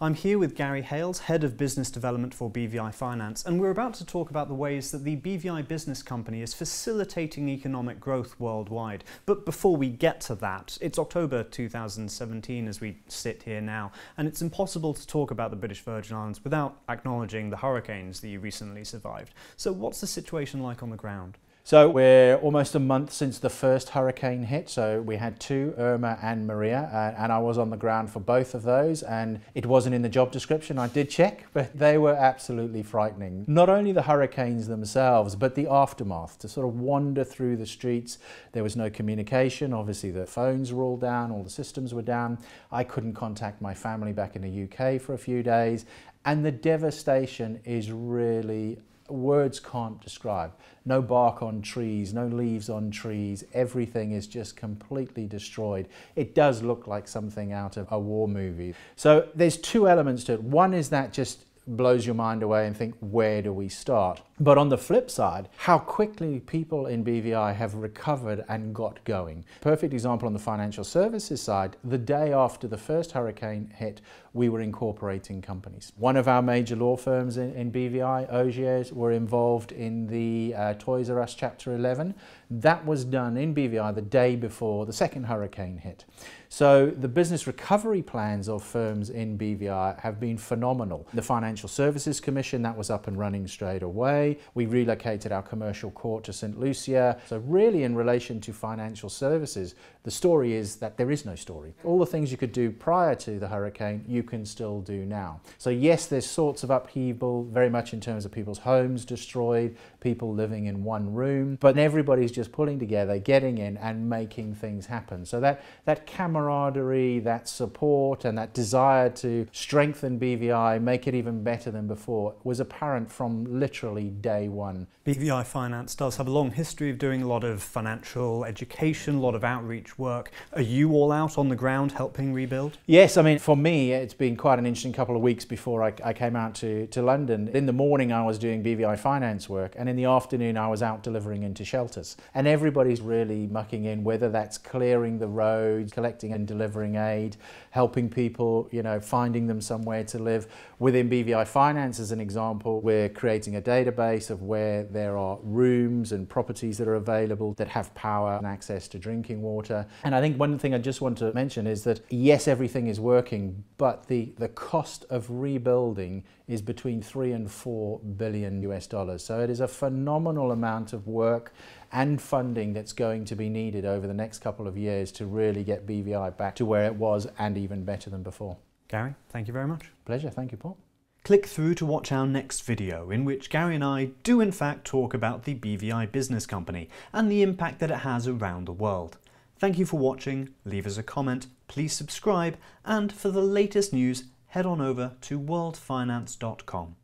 I'm here with Gary Hales, Head of Business Development for BVI Finance, and we're about to talk about the ways that the BVI business company is facilitating economic growth worldwide. But before we get to that, it's October 2017 as we sit here now, and it's impossible to talk about the British Virgin Islands without acknowledging the hurricanes that you recently survived. So what's the situation like on the ground? So we're almost a month since the first hurricane hit. So we had two, Irma and Maria, and I was on the ground for both of those, and it wasn't in the job description. I did check, but they were absolutely frightening. Not only the hurricanes themselves, but the aftermath, to sort of wander through the streets. There was no communication. Obviously the phones were all down, all the systems were down. I couldn't contact my family back in the UK for a few days, and the devastation is really, words can't describe. No bark on trees, no leaves on trees, everything is just completely destroyed. It does look like something out of a war movie. So there's two elements to it. One is that just blows your mind away and think, where do we start? But on the flip side, how quickly people in BVI have recovered and got going. Perfect example on the financial services side, the day after the first hurricane hit, we were incorporating companies. One of our major law firms in BVI, Ogiers, were involved in the Toys R Us Chapter 11. That was done in BVI the day before the second hurricane hit. So the business recovery plans of firms in BVI have been phenomenal. The Financial Services Commission, that was up and running straight away. We relocated our commercial court to St. Lucia. So really in relation to financial services, the story is that there is no story. All the things you could do prior to the hurricane, you can still do now. So yes, there's sorts of upheaval, very much in terms of people's homes destroyed, people living in one room, but everybody's just pulling together, getting in and making things happen. So that camaraderie, that support and that desire to strengthen BVI, make it even better than before, was apparent from literally day one. BVI Finance does have a long history of doing a lot of financial education, a lot of outreach work. Are you all out on the ground helping rebuild? Yes, I mean, for me, it's been quite an interesting couple of weeks before I came out to London. In the morning, I was doing BVI Finance work, and in the afternoon, I was out delivering into shelters. And everybody's really mucking in, whether that's clearing the roads, collecting and delivering aid, helping people, finding them somewhere to live. Within BVI Finance, as an example, we're creating a database of where there are rooms and properties that are available that have power and access to drinking water. And I think one thing I just want to mention is that yes, everything is working, but the cost of rebuilding is between 3 and 4 billion US dollars. So it is a phenomenal amount of work and funding that's going to be needed over the next couple of years to really get BVI back to where it was and even better than before. Gary, thank you very much. Pleasure, thank you, Paul. Click through to watch our next video, in which Gary and I do in fact talk about the BVI business company and the impact that it has around the world. Thank you for watching, leave us a comment, please subscribe, and for the latest news, head on over to worldfinance.com.